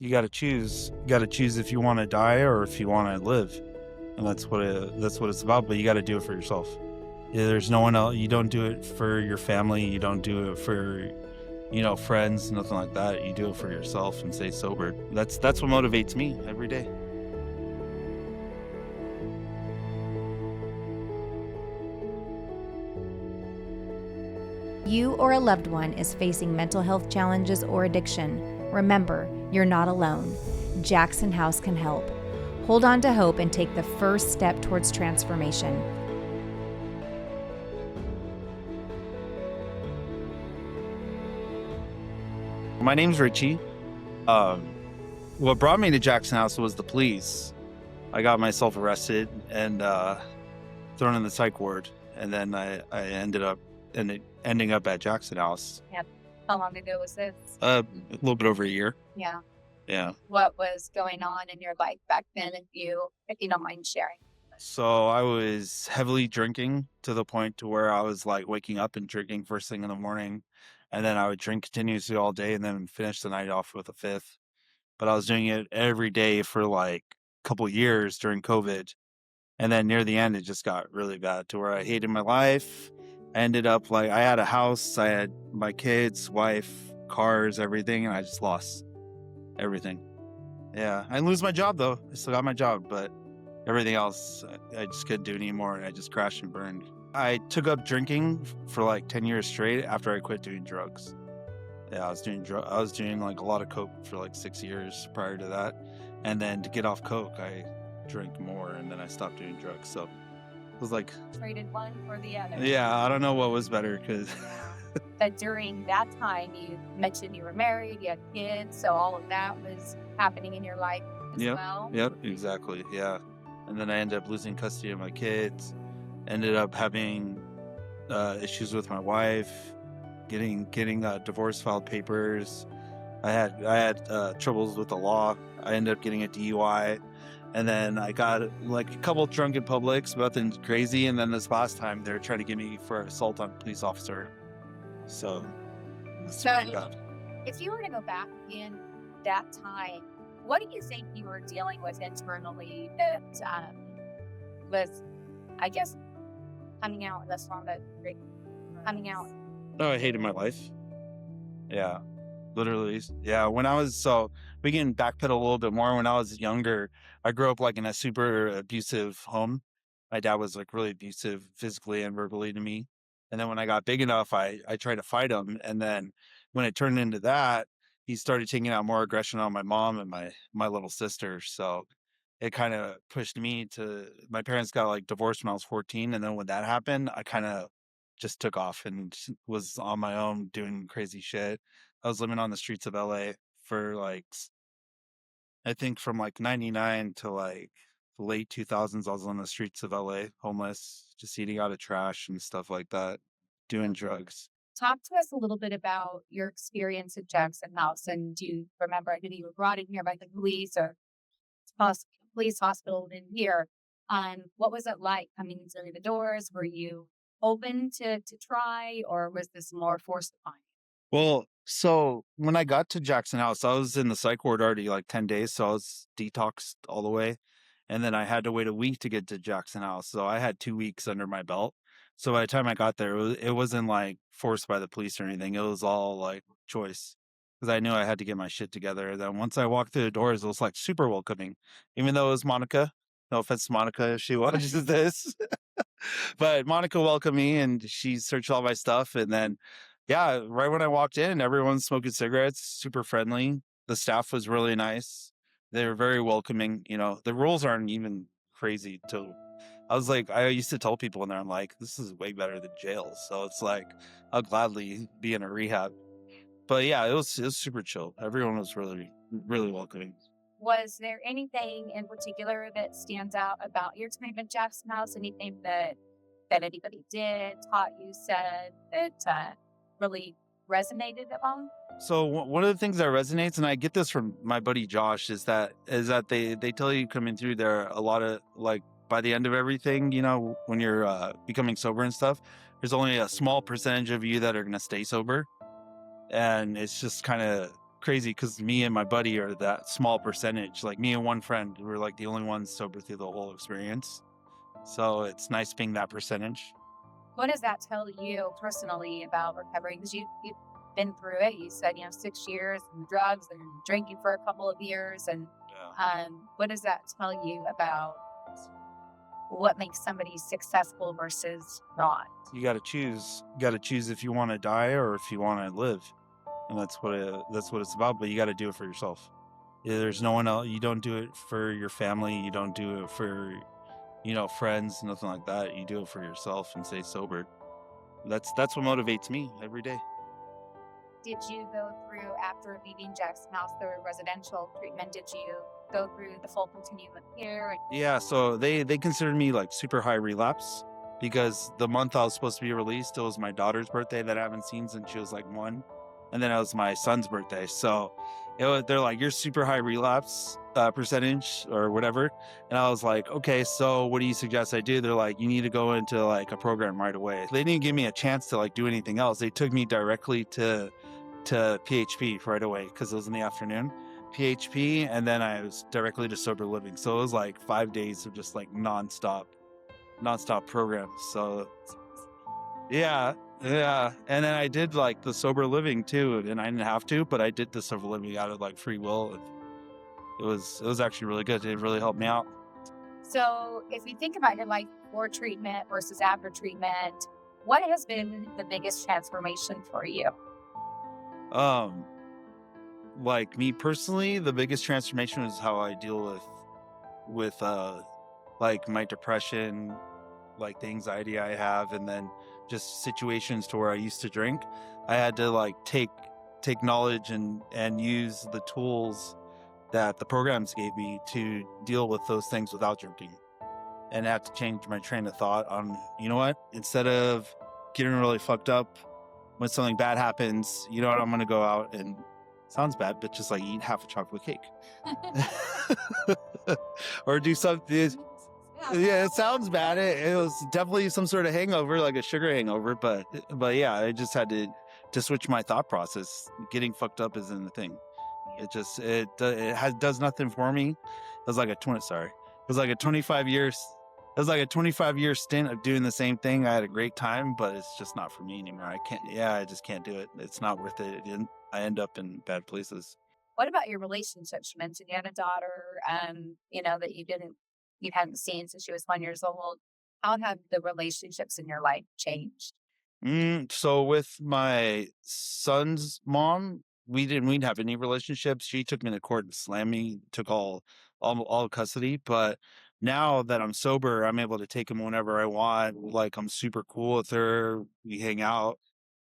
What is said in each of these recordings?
You got to choose. You got to choose if you want to die or if you want to live, and that's what it's about. But you got to do it for yourself. Yeah, there's no one else. You don't do it for your family. You don't do it for friends, nothing like that. You do it for yourself and stay sober. That's what motivates me every day. You or a loved one is facing mental health challenges or addiction. Remember, you're not alone. Jackson House can help. Hold on to hope and take the first step towards transformation. My name's Richie. Um, what brought me to Jackson House was the police. I got myself arrested and thrown in the psych ward, and then I ending up at Jackson House. Yeah. How long ago was this? A little bit over a year. Yeah. Yeah. What was going on in your life back then, if you don't mind sharing? So I was heavily drinking to the point to where I was like waking up and drinking first thing in the morning, and then I would drink continuously all day and then finish the night off with a fifth. But I was doing it every day for like a couple years during COVID. And then near the end, it just got really bad to where I hated my life. I ended up like, I had a house, I had my kids, wife, cars, everything, and I just lost everything. Yeah. I didn't lose my job though. I still got my job, but everything else, I just couldn't do anymore. And I just crashed and burned. I took up drinking for like 10 years straight after I quit doing drugs. Yeah, I was doing like a lot of coke for like 6 years prior to that. And then to get off coke, I drank more and then I stopped doing drugs. So it was like, Traded one for the other. yeah, I don't know what was better because But during that time, you mentioned you were married, you had kids, so all of that was happening in your life as well. Yep, exactly. Yeah. And then I ended up losing custody of my kids, ended up having issues with my wife, getting divorce filed papers. I had troubles with the law. I ended up getting a DUI, and then I got like a couple drunken publics, nothing crazy. And then this last time they're trying to get me for assault on a police officer. So, that's what I got. If you were to go back in that time, what do you think you were dealing with internally that was, I guess, coming out? That's not that great. Coming out. Oh, I hated my life. Yeah, literally. Yeah, we can backpedal a little bit more. When I was younger, I grew up like in a super abusive home. My dad was like really abusive physically and verbally to me. And then when I got big enough, I tried to fight him. And then when it turned into that, he started taking out more aggression on my mom and my little sister. So it kind of pushed me to, my parents got like divorced when I was 14. And then when that happened, I kind of just took off and was on my own doing crazy shit. I was living on the streets of LA for like, I think from like 99 to like the late 2000s. I was on the streets of LA, homeless, just eating out of trash and stuff like that, doing drugs. Talk to us a little bit about your experience at Jackson House. And do you remember that you were brought in here by the police or police hospital in here? What was it like coming through the doors? Were you open to try, or was this more forced upon you? Well, so when I got to Jackson House, I was in the psych ward already like 10 days. So I was detoxed all the way. And then I had to wait a week to get to Jackson House. So I had 2 weeks under my belt. So by the time I got there, it wasn't like forced by the police or anything. It was all like choice because I knew I had to get my shit together. Then once I walked through the doors, it was like super welcoming, even though it was Monica. No offense to Monica if she watches this. But Monica welcomed me and she searched all my stuff. And then, yeah, right when I walked in, everyone's smoking cigarettes, super friendly. The staff was really nice. They were very welcoming. The rules aren't even crazy to. I was like, I used to tell people in there, I'm like, this is way better than jail. So it's like, I'll gladly be in a rehab. But yeah, it was super chill. Everyone was really, really welcoming. Was there anything in particular that stands out about your time at Jackson House? Anything that anybody did, taught you, said that really resonated at all? So one of the things that resonates, and I get this from my buddy Josh, is that they tell you coming through there a lot of like by the end of everything, when you're becoming sober and stuff, there's only a small percentage of you that are going to stay sober, and it's just kind of crazy because me and my buddy are that small percentage. Like me and one friend, we're like the only ones sober through the whole experience. So it's nice being that percentage. What does that tell you personally about recovery? Because you've been through it. You said, 6 years and drugs and drinking for a couple of years. And Yeah. what does that tell you about what makes somebody successful versus not? You got to choose. You got to choose if you want to die or if you want to live, and that's what it's about. But you got to do it for yourself. Yeah, there's no one else. You don't do it for your family. You don't do it for friends, nothing like that. You do it for yourself and stay sober. That's what motivates me every day. Did you go through, after leaving Jackson House, the residential treatment? Did you go through the full continuum of care? Yeah, so they considered me like super high relapse because the month I was supposed to be released, it was my daughter's birthday that I haven't seen since she was like 1, and then it was my son's birthday. So they're like, you're super high relapse percentage or whatever, and I was like, okay, so what do you suggest I do? They're like, you need to go into like a program right away. They didn't give me a chance to like do anything else. They took me directly to PHP right away because it was in the afternoon. PHP, and then I was directly to sober living. So it was like 5 days of just like nonstop programs. So yeah, yeah. And then I did like the sober living too, and I didn't have to, but I did the sober living out of like free will. And it was actually really good. It really helped me out. So if you think about your life before treatment versus after treatment, what has been the biggest transformation for you? Um, like me personally, the biggest transformation is how I deal with like my depression, like the anxiety I have, and then just situations to where I used to drink. I had to like take knowledge and use the tools that the programs gave me to deal with those things without drinking. And I had to change my train of thought on, you know what? Instead of getting really fucked up when something bad happens, you know what? I'm gonna go out and, sounds bad, but just like eat half a chocolate cake. Or do something. Yeah, it sounds bad. It was definitely some sort of hangover, like a sugar hangover. But yeah, I just had to switch my thought process. Getting fucked up isn't the thing. It does nothing for me. It was like a 25 years. It was like a 25-year stint of doing the same thing. I had a great time, but it's just not for me anymore. I can't. Yeah, I just can't do it. It's not worth it. I end up in bad places. What about your relationships? You mentioned you had a daughter, that you hadn't seen since she was 1 years old. How have the relationships in your life changed? So with my son's mom, we didn't have any relationships. She took me to court and slammed me, took all custody. But now that I'm sober, I'm able to take him whenever I want. Like I'm super cool with her. We hang out.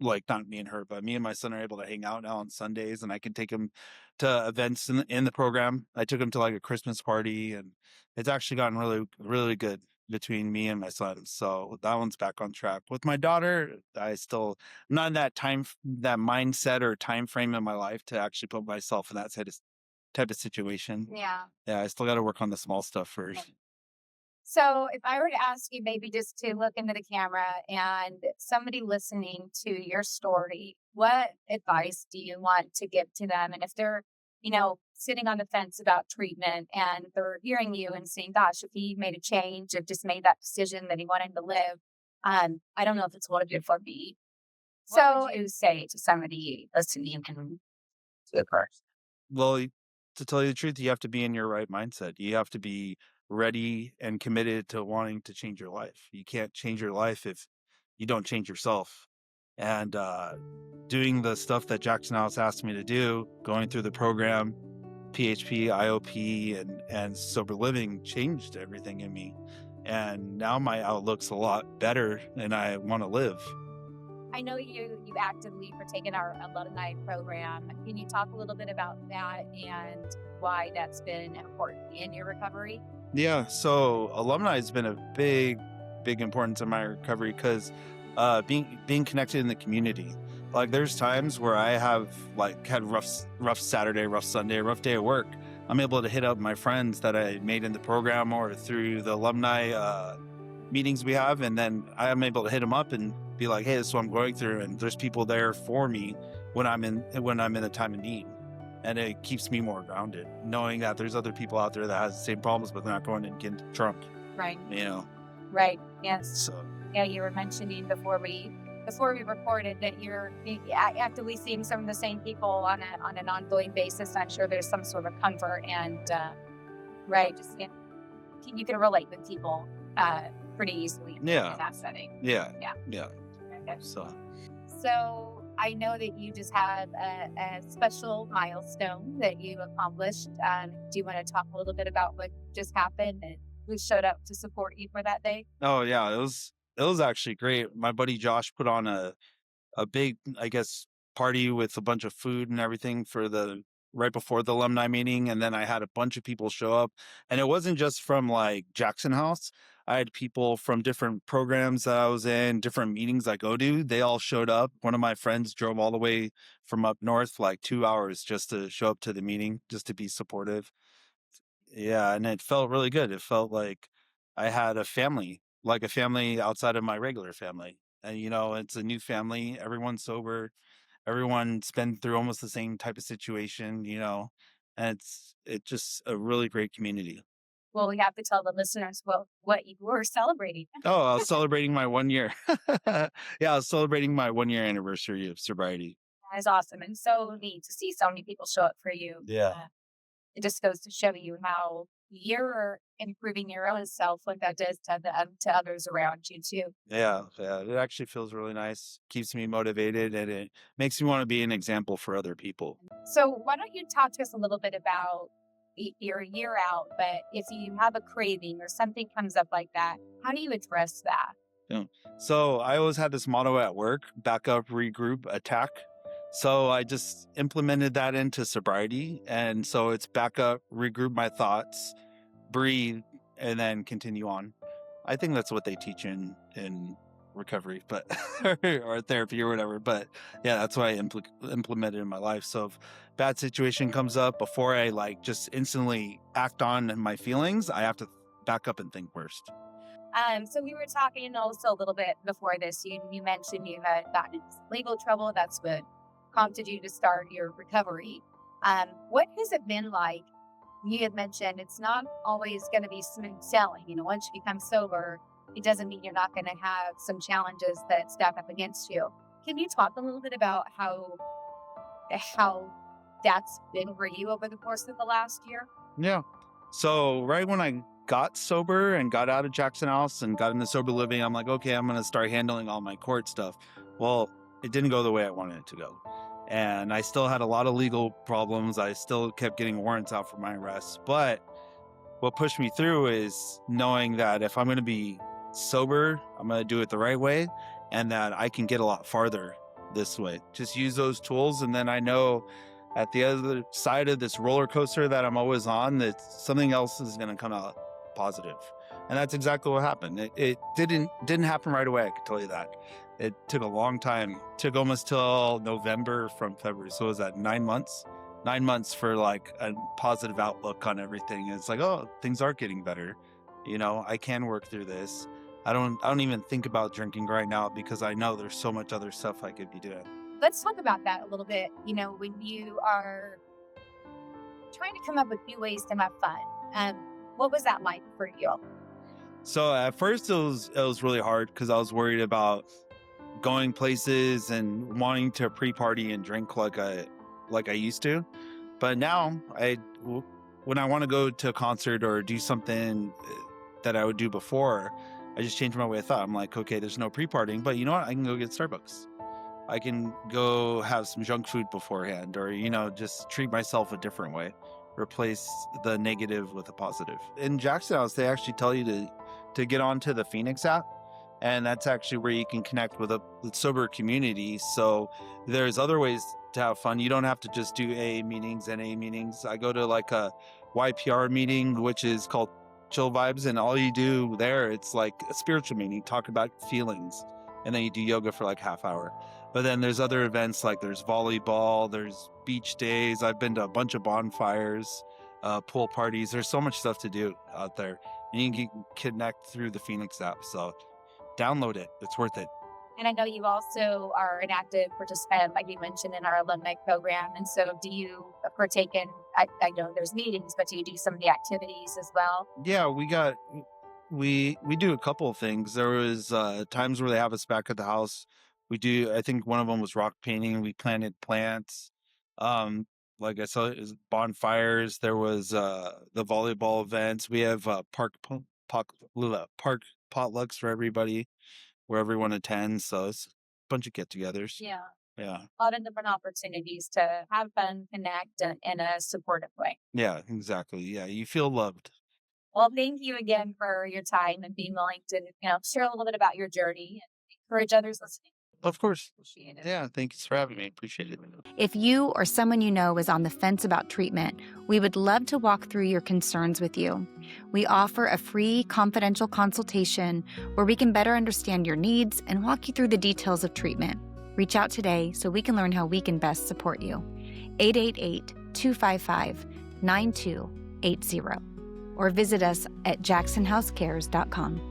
Like not me and her, but me and my son are able to hang out now on Sundays, and I can take him to events in the program. I took him to like a Christmas party, and it's actually gotten really, really good between me and my son. So that one's back on track. With my daughter, I'm not in that mindset or time frame in my life to actually put myself in that type of situation. Yeah. Yeah, I still got to work on the small stuff first. So if I were to ask you maybe just to look into the camera and somebody listening to your story, what advice do you want to give to them? And if they're, sitting on the fence about treatment and they're hearing you and saying, gosh, if he made a change, if just made that decision that he wanted to live, I don't know if it's what good for me. So you say to somebody listening and to the person. Well, to tell you the truth, you have to be in your right mindset. You have to be ready and committed to wanting to change your life. You can't change your life if you don't change yourself. And doing the stuff that Jackson House asked me to do, going through the program, PHP, IOP, and sober living changed everything in me. And now my outlook's a lot better and I want to live. I know you actively partake in our alumni program. Can you talk a little bit about that and why that's been important in your recovery? Yeah, so alumni has been a big importance in my recovery because being connected in the community. Like there's times where I have like had rough Saturday, rough Sunday, rough day at work. I'm able to hit up my friends that I made in the program or through the alumni meetings we have, and then I'm able to hit them up and be like, "Hey, this is what I'm going through," and there's people there for me when I'm in a time of need. And it keeps me more grounded, knowing that there's other people out there that has the same problems, but they're not going and getting drunk, Right. you know? Right. Yes. So, Yeah, you were mentioning before we recorded that you're actively seeing some of the same people on an ongoing basis. I'm sure there's some sort of comfort and right, just you can relate with people pretty easily in yeah, that setting. yeah, Yeah. yeah. Okay. So, So I know that you just had a special milestone that you accomplished. Do you want to talk a little bit about what just happened and who showed up to support you for that day? oh yeah, it was actually great. My buddy Josh put on a big, I guess, party with a bunch of food and everything for the right before the alumni meeting. And then I had a bunch of people show up. And it wasn't just from like Jackson House. I had people from different programs that I was in, different meetings I go to. They all showed up. One of my friends drove all the way from up north, like 2 hours just to show up to the meeting, just to be supportive. Yeah, and it felt really good. It felt like I had a family, like a family outside of my regular family. And it's a new family. Everyone's sober. Everyone's been through almost the same type of situation, and it's just a really great community. Well, we have to tell the listeners what you were celebrating. Oh, I was celebrating my 1 year. Yeah, I was celebrating my 1 year anniversary of sobriety. That is awesome and so neat to see so many people show up for you. Yeah. It just goes to show you how you're improving your own self, what that does to others around you too. Yeah, yeah. It actually feels really nice. Keeps me motivated and it makes me want to be an example for other people. So why don't you talk to us a little bit about you're a year out, but if you have a craving or something comes up like that, how do you address that? Yeah. So I always had this motto at work: back up, regroup, attack. So I just implemented that into sobriety. And so it's back up, regroup my thoughts, breathe, and then continue on. I think that's what they teach in recovery, but or therapy or whatever. But yeah, that's what I implemented in my life. So if bad situation comes up, before I like just instantly act on my feelings, I have to back up and think first. So we were talking also a little bit before this. You mentioned you had gotten into some legal trouble. That's what prompted you to start your recovery. What has it been like? You had mentioned it's not always going to be smooth sailing. Once you become sober, it doesn't mean you're not going to have some challenges that stack up against you. Can you talk a little bit about how that's been for you over the course of the last year? Yeah. So right when I got sober and got out of Jackson House and got into sober living, I'm like, okay, I'm going to start handling all my court stuff. Well, it didn't go the way I wanted it to go. And I still had a lot of legal problems. I still kept getting warrants out for my arrests. But what pushed me through is knowing that if I'm going to be sober, I'm going to do it the right way and that I can get a lot farther this way. Just use those tools. And then I know at the other side of this roller coaster that I'm always on, that something else is going to come out positive. And that's exactly what happened. It didn't happen right away. I can tell you that. It took a long time. It took almost till November from February. So it was that 9 months? 9 months for like a positive outlook on everything. And it's like, oh, things are getting better. I can work through this. I don't even think about drinking right now because I know there's so much other stuff I could be doing. Let's talk about that a little bit. When you are trying to come up with new ways to have fun, what was that like for you? So at first it was really hard because I was worried about going places and wanting to pre-party and drink like I used to. But now when I want to go to a concert or do something that I would do before, I just change my way of thought. I'm like, okay, there's no pre-partying, but you know what? I can go get Starbucks. I can go have some junk food beforehand, or, just treat myself a different way. Replace the negative with a positive. In Jackson House, they actually tell you to get onto the Phoenix app. And that's actually where you can connect with a sober community. So there's other ways to have fun. You don't have to just do AA meetings, NA meetings. I go to like a YPR meeting, which is called Chill Vibes. And all you do there, it's like a spiritual meeting, talk about feelings. And then you do yoga for like half hour. But then there's other events, like there's volleyball, there's beach days. I've been to a bunch of bonfires, pool parties. There's so much stuff to do out there. And you can connect through the Phoenix app. So download it. It's worth it. And I know you also are an active participant, like you mentioned, in our alumni program. And so do you partake in? I know there's meetings, but do you do some of the activities as well? Yeah, we do a couple of things. There was times where they have us back at the house. We do. I think one of them was rock painting. We planted plants. Um, like I saw, is bonfires. There was the volleyball events. We have park potlucks for everybody where everyone attends. So it's a bunch of get-togethers. Yeah. Yeah, A lot of different opportunities to have fun, connect in a supportive way. yeah, exactly. Yeah, you feel loved. Well, thank you again for your time and being willing to, share a little bit about your journey and encourage others listening. Of course. Appreciate it. Yeah, thanks for having me. Appreciate it. If you or someone you know is on the fence about treatment, we would love to walk through your concerns with you. We offer a free, confidential consultation where we can better understand your needs and walk you through the details of treatment. Reach out today so we can learn how we can best support you. 888-255-9280 or visit us at jacksonhousecares.com.